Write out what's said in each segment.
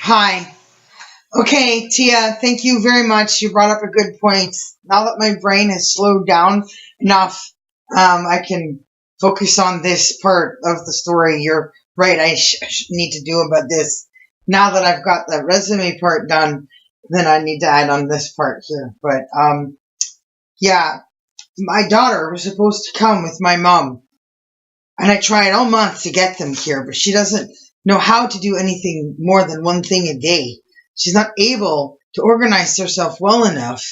Hi. Okay, Tia, thank you very much. You brought up a good point. Now that my brain has slowed down enough, I can focus on this part of the story. You're right, I need to do about this. Now that I've got the resume part done, then I need to add on this part here. But, yeah, my daughter was supposed to come with my mom, and I tried all month to get them here, but she doesn't know how to do anything more than one thing a day. She's not able to organize herself well enough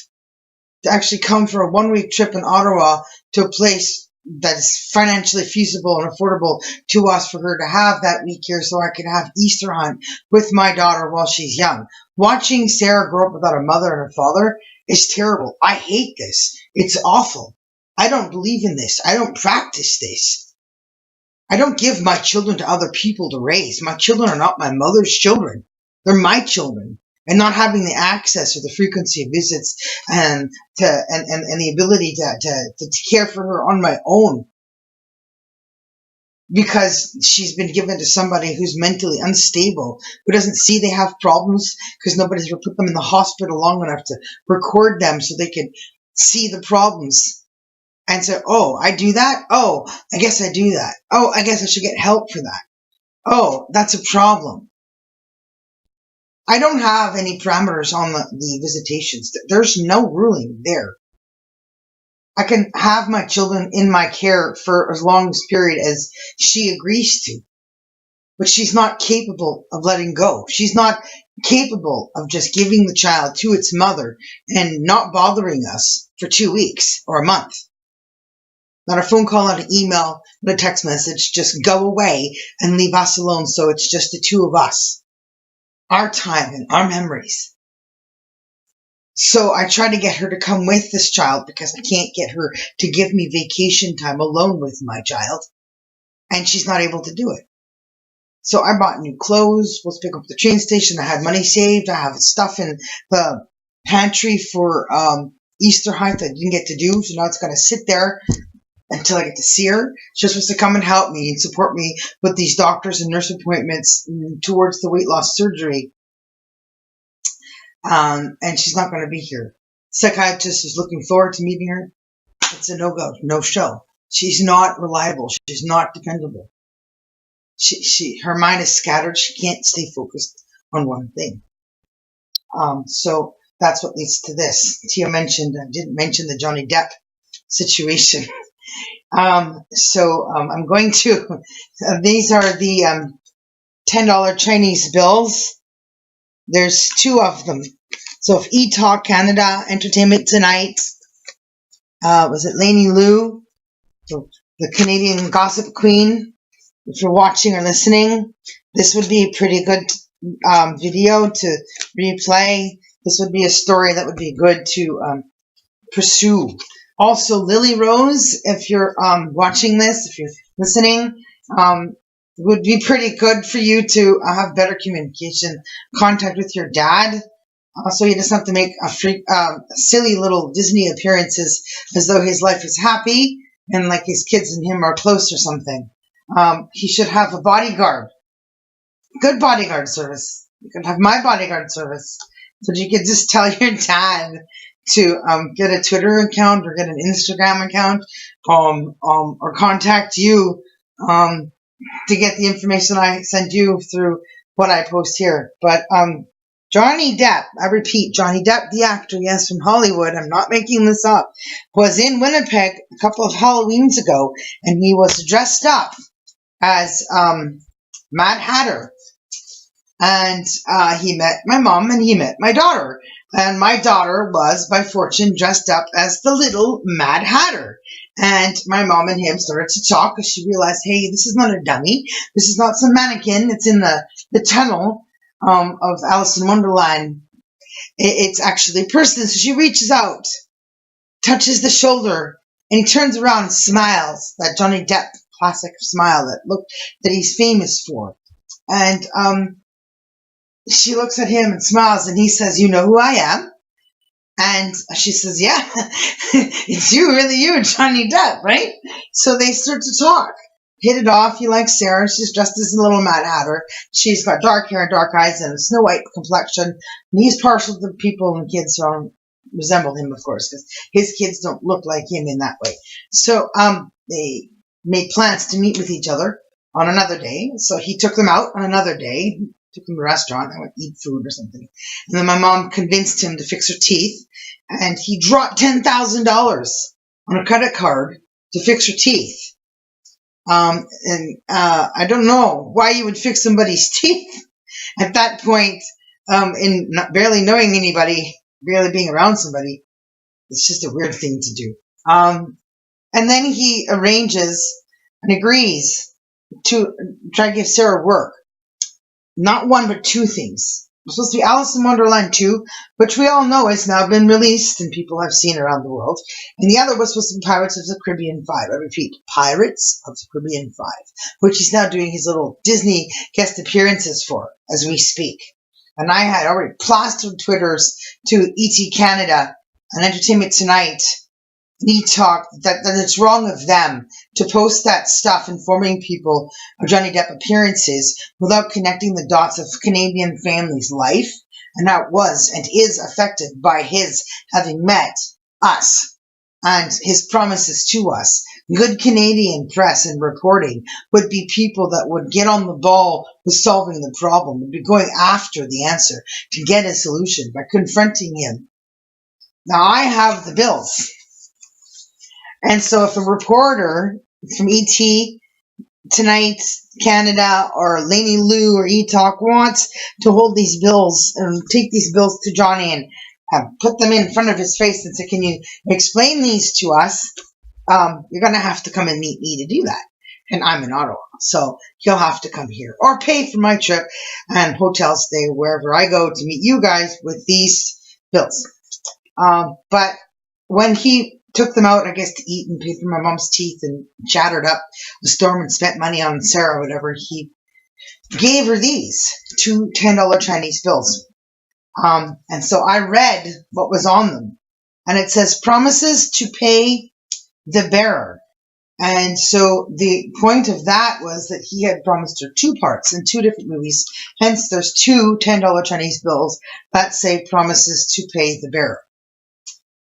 to actually come for a 1 week trip in Ottawa to a place that is financially feasible and affordable to us for her to have that week here so I can have Easter hunt with my daughter while she's young. Watching Sarah grow up without a mother and a father is terrible. I hate this. It's awful. I don't believe in this. I don't practice this. I don't give my children to other people to raise. My children are not my mother's children. They're my children. And not having the access or the frequency of visits and the ability to care for her on my own because she's been given to somebody who's mentally unstable, who doesn't see they have problems because nobody's ever put them in the hospital long enough to record them so they can see the problems and say, oh, I do that? Oh, I guess I do that. Oh, I guess I should get help for that. Oh, that's a problem. I don't have any parameters on the visitations. There's no ruling there. I can have my children in my care for as long a period as she agrees to. But she's not capable of letting go. She's not capable of just giving the child to its mother and not bothering us for 2 weeks or a month. Not a phone call, not an email, not a text message. Just go away and leave us alone so it's just the two of us. Our time and our memories. So I try to get her to come with this child because I can't get her to give me vacation time alone with my child. And she's not able to do it. So I bought new clothes, was pick up at the train station. I had money saved. I have stuff in the pantry for Easter hunt I didn't get to do. So now it's going to sit there until I get to see her. She's supposed to come and help me and support me with these doctors and nurse appointments towards the weight loss surgery. And she's not going to be here. Psychiatrist is looking forward to meeting her. It's a no-go, no-show. She's not reliable. She's not dependable. Her mind is scattered. She can't stay focused on one thing. So that's what leads to this. Tia mentioned, I didn't mention the Johnny Depp situation. So I'm going to, these are the $10 Chinese bills. There's 2 of them. So if E-Talk Canada, Entertainment Tonight, was it Lainey Liu, the Canadian gossip queen? If you're watching or listening, this would be a pretty good video to replay. This would be a story that would be good to pursue. Also, Lily Rose, if you're watching this, if you're listening, would be pretty good for you to have better communication, contact with your dad. So he doesn't have to make silly little Disney appearances as though his life is happy and like his kids and him are close or something. He should have a bodyguard, good bodyguard service. You can have my bodyguard service. So you could just tell your dad to get a Twitter account or get an Instagram account, or contact you to get the information I send you through what I post here. But Johnny Depp, I repeat, Johnny Depp, the actor, yes, from Hollywood, I'm not making this up, was in Winnipeg a couple of Halloweens ago, and he was dressed up as Mad Hatter. And he met my mom and he met my daughter. And my daughter was, by fortune, dressed up as the little Mad Hatter. And my mom and him started to talk because she realized, hey, this is not a dummy. This is not some mannequin. It's in the tunnel of Alice in Wonderland. It's actually a person. So she reaches out, touches the shoulder, and he turns around and smiles. That Johnny Depp classic smile that he's famous for. And she looks at him and smiles, and he says, you know who I am? And she says, yeah, it's you, really you, Johnny Depp, right? So they start to talk. hit it off. He likes Sarah. She's dressed as a little Mad Hatter. She's got dark hair, dark eyes, and a snow white complexion. And he's partial to people and kids who resemble him, of course, because his kids don't look like him in that way. So they made plans to meet with each other on another day. So he took them out on another day, took them to a restaurant. I went to eat food or something. And then my mom convinced him to fix her teeth. And he dropped $10,000 on a credit card to fix her teeth. I don't know why you would fix somebody's teeth at that point, in barely knowing anybody, barely being around somebody. It's just a weird thing to do. And then he arranges and agrees to try to give Sarah work. Not one, but two things. It was supposed to be Alice in Wonderland 2, which we all know has now been released and people have seen around the world. And the other was supposed to be Pirates of the Caribbean 5. I repeat, Pirates of the Caribbean 5, which he's now doing his little Disney guest appearances for as we speak. And I had already plastered Twitters to ET Canada and Entertainment Tonight, E-Talk, that it's wrong of them to post that stuff informing people of Johnny Depp appearances without connecting the dots of Canadian family's life and how it was and is affected by his having met us and his promises to us. Good Canadian press and reporting would be people that would get on the ball with solving the problem, would be going after the answer to get a solution by confronting him. Now I have the bills. And so if a reporter from ET Tonight, Canada, or Lainey Lou or E-Talk wants to hold these bills and take these bills to Johnny and put them in front of his face and say, can you explain these to us? You're going to have to come and meet me to do that. And I'm in Ottawa, so he'll have to come here or pay for my trip and hotel stay wherever I go to meet you guys with these bills. But when he took them out, I guess, to eat and paid for my mom's teeth and chattered up the storm and spent money on Sarah, whatever, he gave her these two $10 Chinese bills. And so I read what was on them. And it says, promises to pay the bearer. And so the point of that was that he had promised her two parts in two different movies. Hence, there's two $10 Chinese bills that say promises to pay the bearer.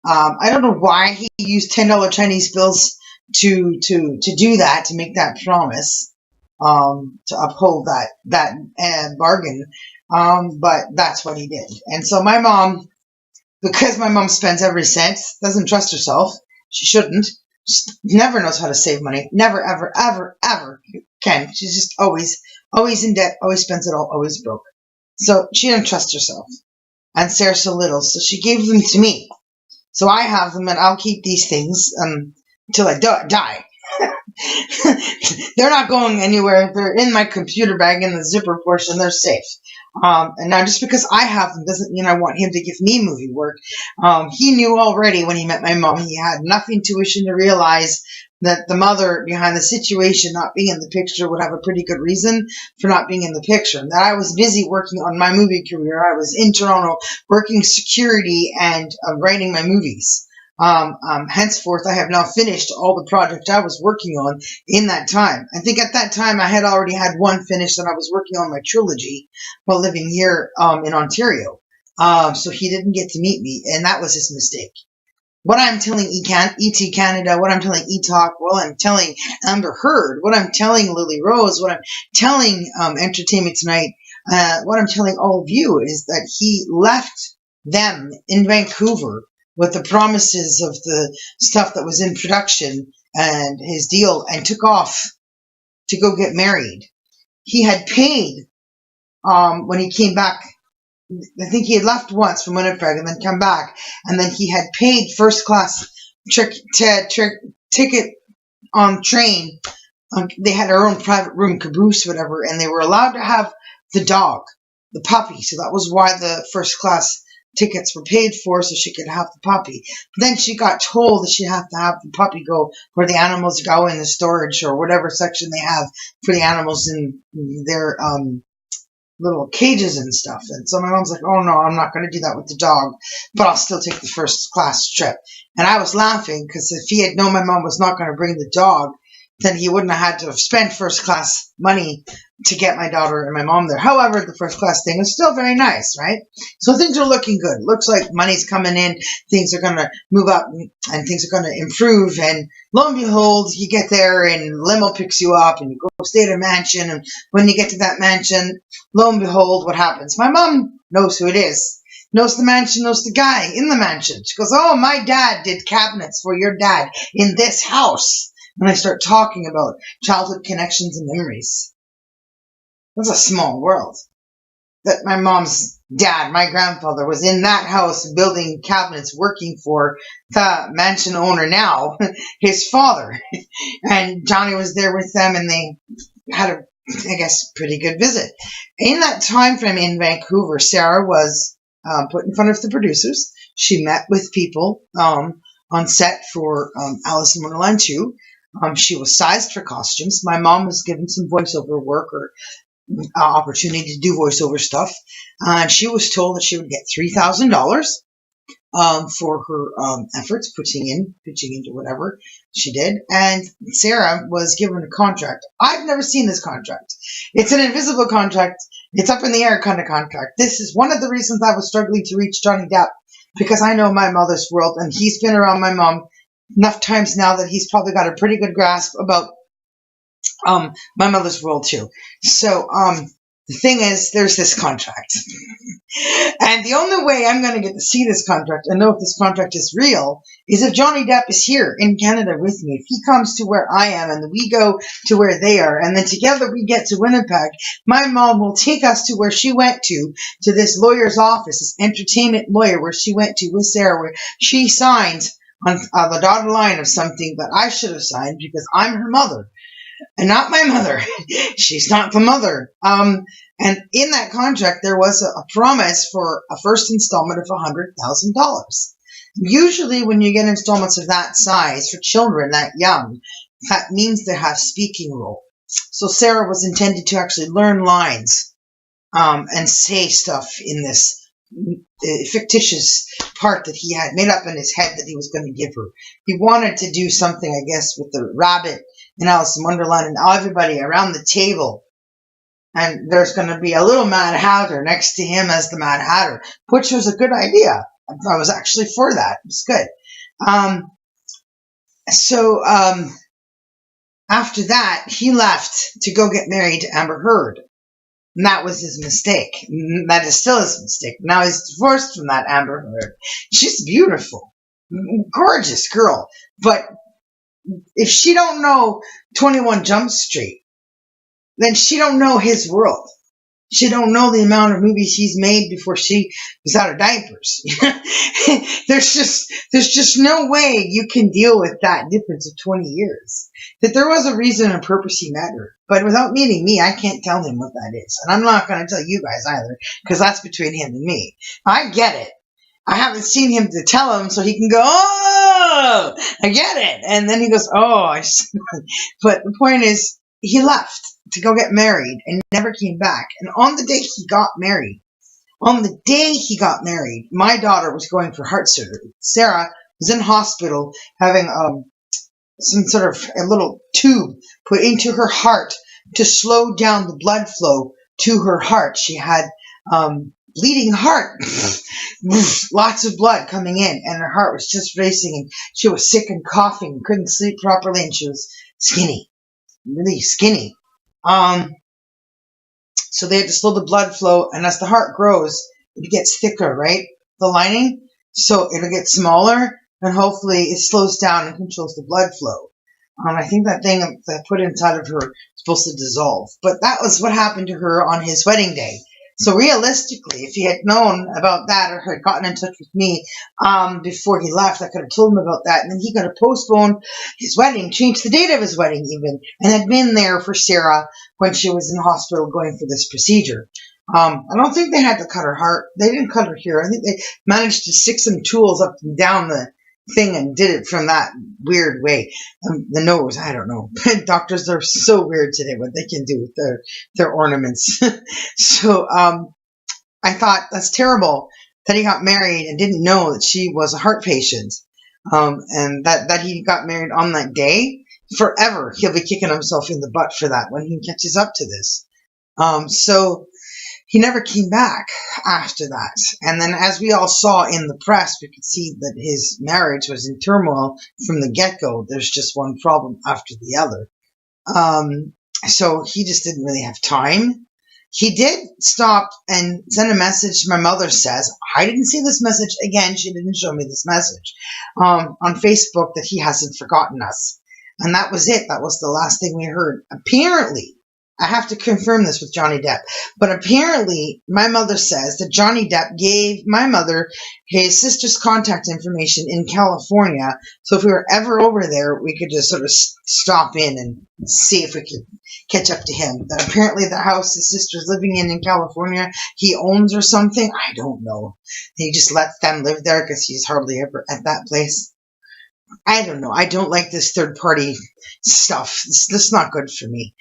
I don't know why he used $10 Chinese bills to do that, to make that promise, to uphold that bargain. But that's what he did. And so my mom, because my mom spends every cent, doesn't trust herself. She shouldn't. She never knows how to save money. Never, ever, ever, ever can. She's just always in debt, always spends it all, always broke. So she didn't trust herself. And Sarah's so little, so she gave them to me. So I have them, and I'll keep these things until I die. They're not going anywhere. They're in my computer bag in the zipper portion. They're safe. And now just because I have them doesn't mean I want him to give me movie work. He knew already when he met my mom. He had enough intuition to realize that the mother behind the situation not being in the picture would have a pretty good reason for not being in the picture. And that I was busy working on my movie career. I was in Toronto working security and writing my movies. Henceforth, I have now finished all the projects I was working on in that time. I think at that time I had already had one finished, and I was working on my trilogy while living here in Ontario. So he didn't get to meet me, and that was his mistake. What I'm telling ET Canada, what I'm telling E-Talk, what I'm telling Amber Heard, what I'm telling Lily Rose, what I'm telling Entertainment Tonight, what I'm telling all of you is that he left them in Vancouver with the promises of the stuff that was in production and his deal, and took off to go get married. He had paid when he came back. I think he had left once from Winnipeg and then come back, and then he had paid first class ticket on train. They had their own private room, caboose, whatever, and they were allowed to have the dog, the puppy. So that was why the first class tickets were paid for, so she could have the puppy. But then she got told that she had to have the puppy go where the animals go in the storage or whatever section they have for the animals in their little cages and stuff. And so my mom's like, oh no, I'm not going to do that with the dog, but I'll still take the first class trip. And I was laughing because if he had known my mom was not going to bring the dog, then he wouldn't have had to have spent first class money to get my daughter and my mom there. However, the first class thing is still very nice, right? So things are looking good. Looks like money's coming in. Things are going to move up and things are going to improve. And lo and behold, you get there and limo picks you up and you go stay at a mansion. And when you get to that mansion, lo and behold, what happens? My mom knows who it is. Knows the mansion, knows the guy in the mansion. She goes, oh, my dad did cabinets for your dad in this house. And I start talking about childhood connections and memories. It was a small world. That my mom's dad, my grandfather, was in that house building cabinets working for the mansion owner now, his father. And Johnny was there with them and they had a, I guess, pretty good visit. In that time frame in Vancouver, Sarah was put in front of the producers. She met with people on set for Alice in Wonderland 2. She was sized for costumes. My mom was given some voiceover work or opportunity to do voiceover stuff. And she was told that she would get $3,000 for her efforts, pitching into whatever she did. And Sarah was given a contract. I've never seen this contract. It's an invisible contract. It's up in the air kind of contract. This is one of the reasons I was struggling to reach Johnny Depp, because I know my mother's world, and he's been around my mom enough times now that he's probably got a pretty good grasp about my mother's world too. So the thing is, there's this contract. And the only way I'm going to get to see this contract and know if this contract is real is if Johnny Depp is here in Canada with me. If he comes to where I am and we go to where they are and then together we get to Winnipeg, my mom will take us to where she went to this lawyer's office, this entertainment lawyer where she went to with Sarah, where she signed on the dotted line of something that I should have signed because I'm her mother. And not my mother. She's not the mother. And in that contract, there was a promise for a first installment of $100,000. Usually when you get installments of that size for children that young, that means they have speaking role. So Sarah was intended to actually learn lines and say stuff in this fictitious part that he had made up in his head that he was going to give her. He wanted to do something, I guess, with the rabbit in Alice in Wonderland and everybody around the table. And there's going to be a little Mad Hatter next to him as the Mad Hatter, which was a good idea. I was actually for that. It was good. So after that, he left to go get married to Amber Heard. And that was his mistake. That is still his mistake. Now he's divorced from that Amber Heard. She's beautiful. Gorgeous girl. But if she don't know 21 Jump Street, then she don't know his world. She don't know the amount of movies he's made before she was out of diapers. There's just no way you can deal with that difference of 20 years. That there was a reason and purpose he met her. But without meeting me, I can't tell him what that is. And I'm not going to tell you guys either, because that's between him and me. I get it. I haven't seen him to tell him so he can go, oh, I get it. And then he goes, oh, I see. But the point is, he left to go get married and never came back. And on the day he got married, my daughter was going for heart surgery. Sarah was in hospital having some sort of a little tube put into her heart to slow down the blood flow to her heart. She had bleeding heart, lots of blood coming in, and her heart was just racing, and she was sick and coughing, couldn't sleep properly, and she was skinny, really skinny. So they had to slow the blood flow, and as the heart grows, it gets thicker, right? The lining, so it'll get smaller, and hopefully it slows down and controls the blood flow. I think that thing that put inside of her is supposed to dissolve, but that was what happened to her on his wedding day. So realistically, if he had known about that or had gotten in touch with me before he left, I could have told him about that. And then he could have postponed his wedding, changed the date of his wedding even, and had been there for Sarah when she was in the hospital going for this procedure. I don't think they had to cut her heart. They didn't cut her here. I think they managed to stick some tools up and down the thing and did it from that weird way. The nose, I don't know. Doctors are so weird today what they can do with their ornaments. So I thought that's terrible that he got married and didn't know that she was a heart patient, and that he got married on that day. forever he'll be kicking himself in the butt for that when he catches up to this. So he never came back after that. And then, as we all saw in the press, we could see that his marriage was in turmoil from the get-go. There's just one problem after the other. So he just didn't really have time. He did stop and send a message. My mother says, I didn't see this message. Again, she didn't show me this message on Facebook, that he hasn't forgotten us. And that was it. That was the last thing we heard. Apparently, I have to confirm this with Johnny Depp, but apparently my mother says that Johnny Depp gave my mother his sister's contact information in California. So if we were ever over there, we could just sort of stop in and see if we could catch up to him. That apparently the house his sister's living in California, he owns or something. I don't know. He just lets them live there because he's hardly ever at that place. I don't know. I don't like this third-party stuff. This is not good for me.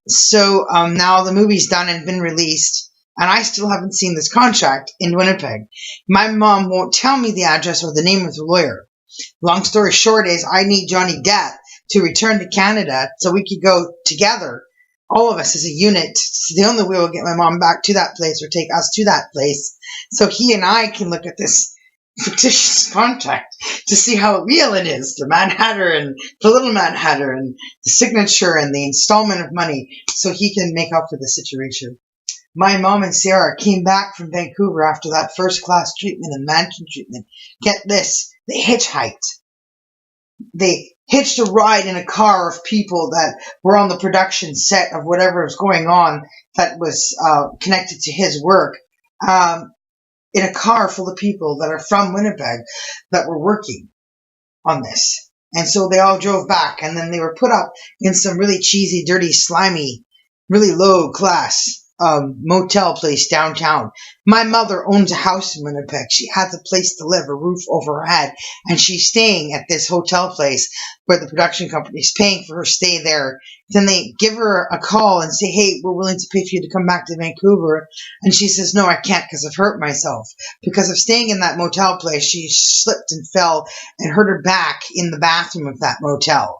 So now the movie's done and been released, and I still haven't seen this contract in Winnipeg. My mom won't tell me the address or the name of the lawyer. Long story short is I need Johnny Depp to return to Canada so we could go together, all of us as a unit. It's the only way we'll get my mom back to that place or take us to that place so he and I can look at this fictitious contract to see how real it is, the Mad Hatter and the Little Mad Hatter and the signature and the installment of money, so he can make up for the situation. My mom and Sarah came back from Vancouver after that first-class treatment and mansion treatment. Get this, they hitchhiked. They hitched a ride in a car of people that were on the production set of whatever was going on that was connected to his work. In a car full of people that are from Winnipeg that were working on this. And so they all drove back, and then they were put up in some really cheesy, dirty, slimy, really low-class motel place downtown. My mother owns a house in Winnipeg. She has a place to live, a roof over her head, and she's staying at this hotel place where the production company is paying for her stay there. Then they give her a call and say, hey, we're willing to pay for you to come back to Vancouver. And she says, no, I can't because I've hurt myself. Because of staying in that motel place, she slipped and fell and hurt her back in the bathroom of that motel.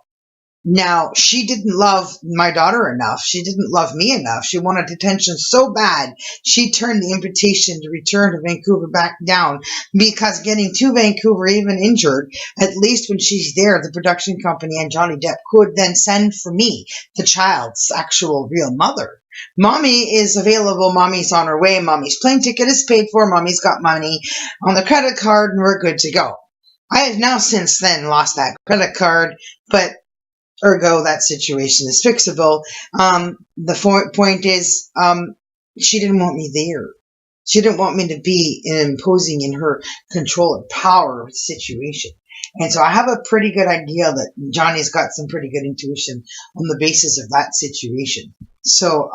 Now, she didn't love my daughter enough. She didn't love me enough. She wanted attention so bad, she turned the invitation to return to Vancouver back down, because getting to Vancouver, even injured, at least when she's there, the production company and Johnny Depp could then send for me, the child's actual real mother. Mommy is available. Mommy's on her way. Mommy's plane ticket is paid for. Mommy's got money on the credit card, and we're good to go. I have now since then lost that credit card, but ergo, that situation is fixable. The point is, she didn't want me there. She didn't want me to be imposing in her control or power of the situation. And so I have a pretty good idea that Johnny's got some pretty good intuition on the basis of that situation. So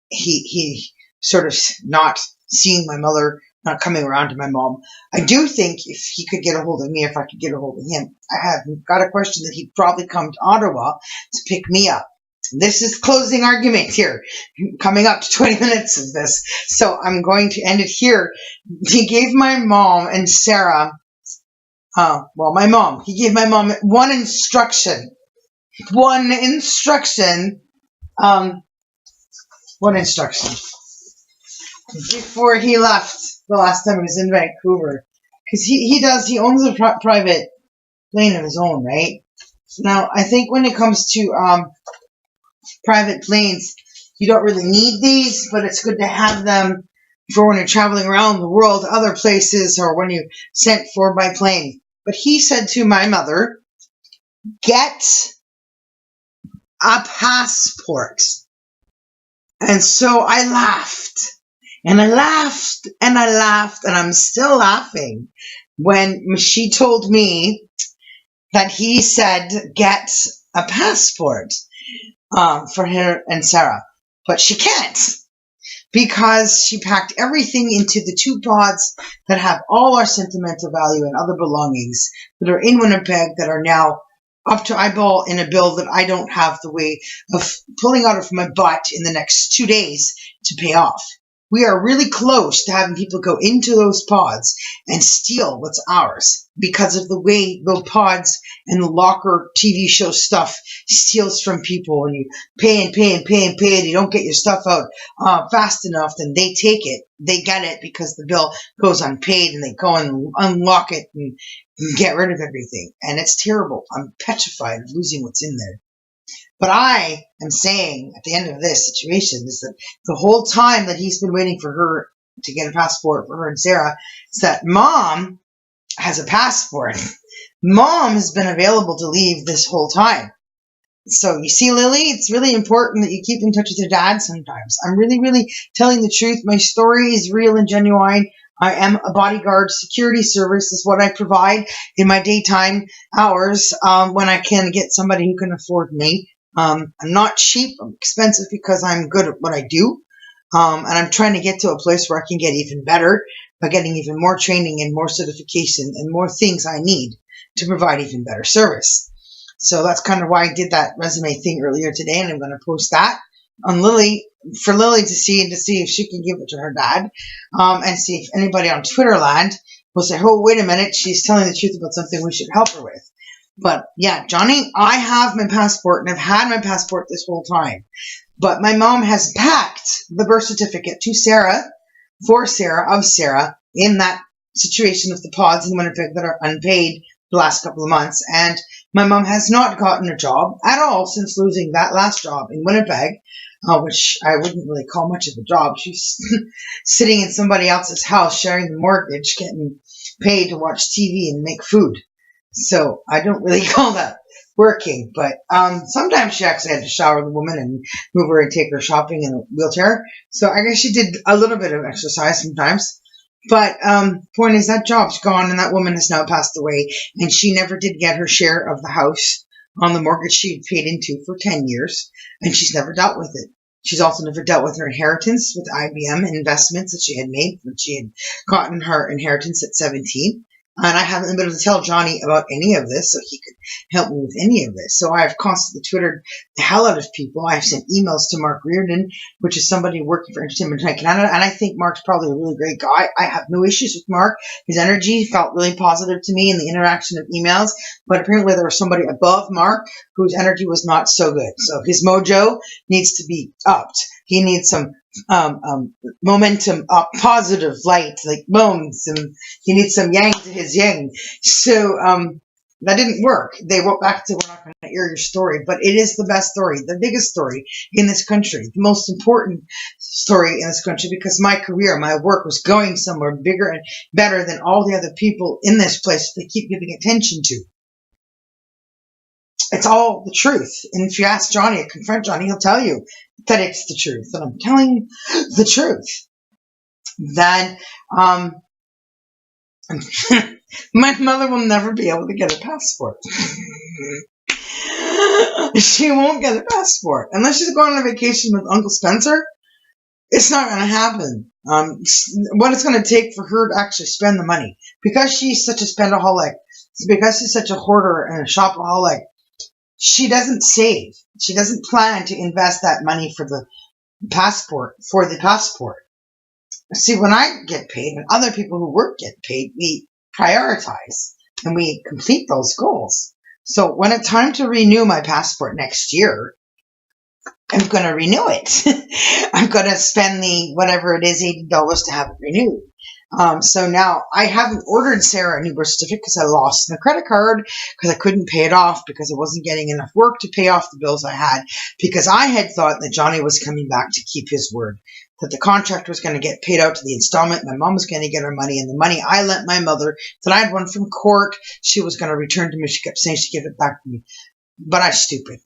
he sort of not seeing my mother, not coming around to my mom. I do think if he could get a hold of me, if I could get a hold of him, I have got a question that he'd probably come to Ottawa to pick me up. This is closing argument here, coming up to 20 minutes of this. So I'm going to end it here. He gave my mom and Sarah, my mom, he gave my mom one instruction. Before he left the last time he was in Vancouver. Because he owns a private plane of his own, right? Now, I think when it comes to private planes, you don't really need these, but it's good to have them for when you're traveling around the world, other places, or when you're sent for by plane. But he said to my mother, get a passport. And so I laughed. And I laughed, and I laughed, and I'm still laughing when she told me that he said, get a passport for her and Sarah. But she can't, because she packed everything into the 2 pods that have all our sentimental value and other belongings that are in Winnipeg that are now up to eyeball in a bill that I don't have the way of pulling out of my butt in the next 2 days to pay off. We are really close to having people go into those pods and steal what's ours because of the way the pods and the locker TV show stuff steals from people, and you pay and pay and pay and pay and you don't get your stuff out fast enough, then they take it. They get it because the bill goes unpaid, and they go and unlock it and get rid of everything. And it's terrible. I'm petrified of losing what's in there. But I am saying at the end of this situation is that the whole time that he's been waiting for her to get a passport for her and Sarah, is that Mom has a passport. Mom has been available to leave this whole time. So you see, Lily, it's really important that you keep in touch with your dad sometimes. I'm really, really telling the truth. My story is real and genuine. I am a bodyguard. Security service is what I provide in my daytime hours when I can get somebody who can afford me. I'm not cheap. I'm expensive because I'm good at what I do. And I'm trying to get to a place where I can get even better by getting even more training and more certification and more things I need to provide even better service. So that's kind of why I did that resume thing earlier today, and I'm going to post that on Lily, for Lily to see, and to see if she can give it to her dad, and see if anybody on Twitter land will say, oh, wait a minute, she's telling the truth about something we should help her with. But yeah, Johnny, I have my passport, and I've had my passport this whole time. But my mom has packed the birth certificate to Sarah, for Sarah, of Sarah, in that situation of the pods in Winnipeg that are unpaid the last couple of months. And my mom has not gotten a job at all since losing that last job in Winnipeg, which I wouldn't really call much of a job. She's sitting in somebody else's house, sharing the mortgage, getting paid to watch TV and make food. So I don't really call that working. But sometimes she actually had to shower the woman and move her and take her shopping in a wheelchair. So I guess she did a little bit of exercise sometimes. But point is, that job's gone, and that woman has now passed away, and she never did get her share of the house on the mortgage she had paid into for 10 years, and she's never dealt with it. She's also never dealt with her inheritance with IBM and investments that she had made when she had gotten her inheritance at 17. And I haven't been able to tell Johnny about any of this, so he could help me with any of this. So I've constantly Twittered the hell out of people. I've sent emails to Mark Reardon, which is somebody working for Entertainment Canada, and I think Mark's probably a really great guy. I have no issues with Mark. His energy felt really positive to me in the interaction of emails, but apparently there was somebody above Mark whose energy was not so good. So his mojo needs to be upped. He needs some momentum up, positive light, like boom, he needs some yang to his yang. So that didn't work. They wrote back to, we're not going to air your story, but it is the best story, the biggest story in this country, the most important story in this country, because my career, my work was going somewhere bigger and better than all the other people in this place they keep giving attention to. It's all the truth. And if you ask Johnny or confront Johnny, he'll tell you that it's the truth. And I'm telling you the truth. Then my mother will never be able to get a passport. She won't get a passport. Unless she's going on a vacation with Uncle Spencer, it's not going to happen. What it's going to take for her to actually spend the money. Because she's such a spendaholic, because she's such a hoarder and a shopaholic, she doesn't save. She doesn't plan to invest that money for the passport. See, when I get paid and other people who work get paid, we prioritize and we complete those goals. So when it's time to renew my passport next year, I'm going to renew it. I'm going to spend the whatever it is, $80 to have it renewed. So now I haven't ordered Sarah a new birth certificate because I lost my credit card because I couldn't pay it off because I wasn't getting enough work to pay off the bills I had, because I had thought that Johnny was coming back to keep his word, that the contract was going to get paid out to the installment. My mom was going to get her money, and the money I lent my mother that I had won from court, she was going to return to me. She kept saying she'd give it back to me, but I was stupid.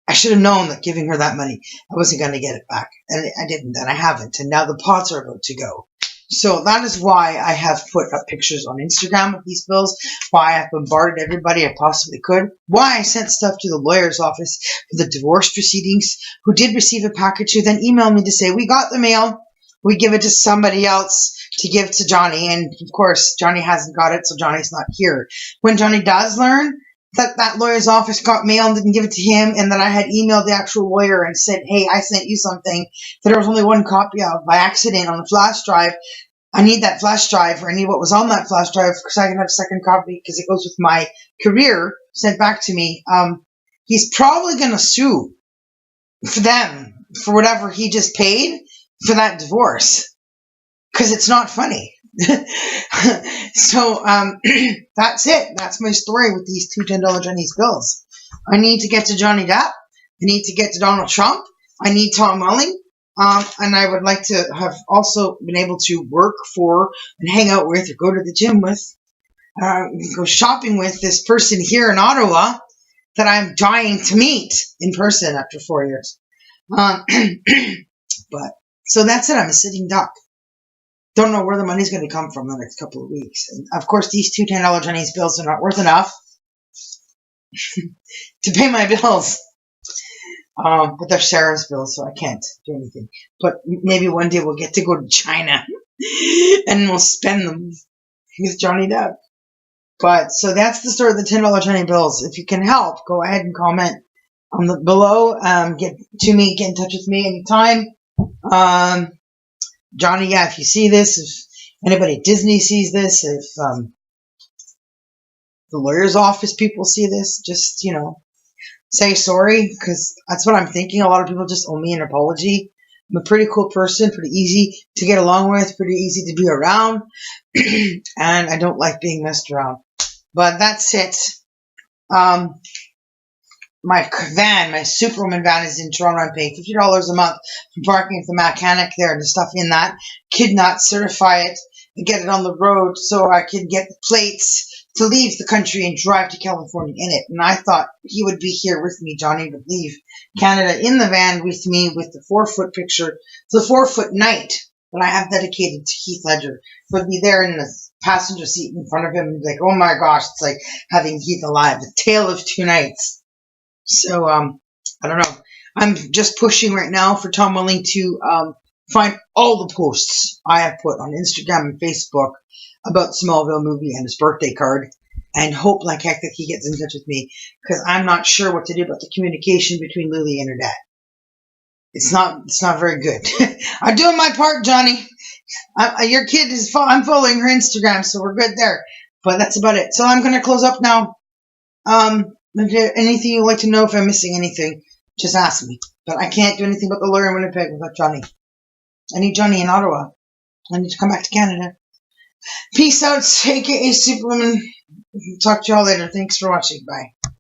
I should have known that giving her that money, I wasn't going to get it back, and I didn't, and I haven't, and now the pots are about to go. So that is why I have put up pictures on Instagram of these bills, why I've bombarded everybody I possibly could, why I sent stuff to the lawyer's office for the divorce proceedings, who did receive a package, who then emailed me to say, we got the mail, we give it to somebody else to give to Johnny, and of course Johnny hasn't got it, so Johnny's not here. When Johnny does learn that lawyer's office got mail and didn't give it to him, and that I had emailed the actual lawyer and said, hey, I sent you something that there was only one copy of by accident on the flash drive. I need that flash drive, or I need what was on that flash drive because I can have a second copy because it goes with my career sent back to me. He's probably going to sue for them for whatever he just paid for that divorce because it's not funny. So that's it. That's my story with these two $10 Chinese bills. I need to get to Johnny Depp. I need to get to Donald Trump. I need Tom Welling. And I would like to have also been able to work for and hang out with or go to the gym with, go shopping with this person here in Ottawa that I'm dying to meet in person after 4 years. But so that's it. I'm a sitting duck. Don't know where the money's going to come from the next couple of weeks. And of course, these two $10 Chinese bills are not worth enough to pay my bills. But they're Sarah's bills, so I can't do anything. But maybe one day we'll get to go to China and we'll spend them with Johnny Depp. But so that's the story of the $10 Chinese bills. If you can help, go ahead and comment on the below. Get to me, get in touch with me anytime. Johnny, yeah, if you see this, if anybody at Disney sees this, if the lawyer's office people see this, just, say sorry, because that's what I'm thinking. A lot of people just owe me an apology. I'm a pretty cool person, pretty easy to get along with, pretty easy to be around, and I don't like being messed around. But that's it. My van, my Superwoman van is in Toronto. I'm paying $50 a month for parking with the mechanic there and the stuff in that. Could not certify it and get it on the road so I could get the plates to leave the country and drive to California in it. And I thought he would be here with me. Johnny would leave Canada in the van with me with the 4-foot picture, the 4-foot knight that I have dedicated to Heath Ledger. Would be there in the passenger seat in front of him and be like, oh my gosh, it's like having Heath alive. The tale of two knights. So, I don't know. I'm just pushing right now for Tom Welling to find all the posts I have put on Instagram and Facebook about Smallville movie and his birthday card, and hope like heck that he gets in touch with me, because I'm not sure what to do about the communication between Lily and her dad. It's not very good. I'm doing my part, Johnny. Your kid is. I'm following her Instagram, so we're good there. But that's about it. So I'm going to close up now. If there's anything you'd like to know, if I'm missing anything, just ask me. But I can't do anything about the lawyer in Winnipeg without Johnny. I need Johnny in Ottawa. I need to come back to Canada. Peace out, aka Superwoman. Talk to y'all later. Thanks for watching. Bye.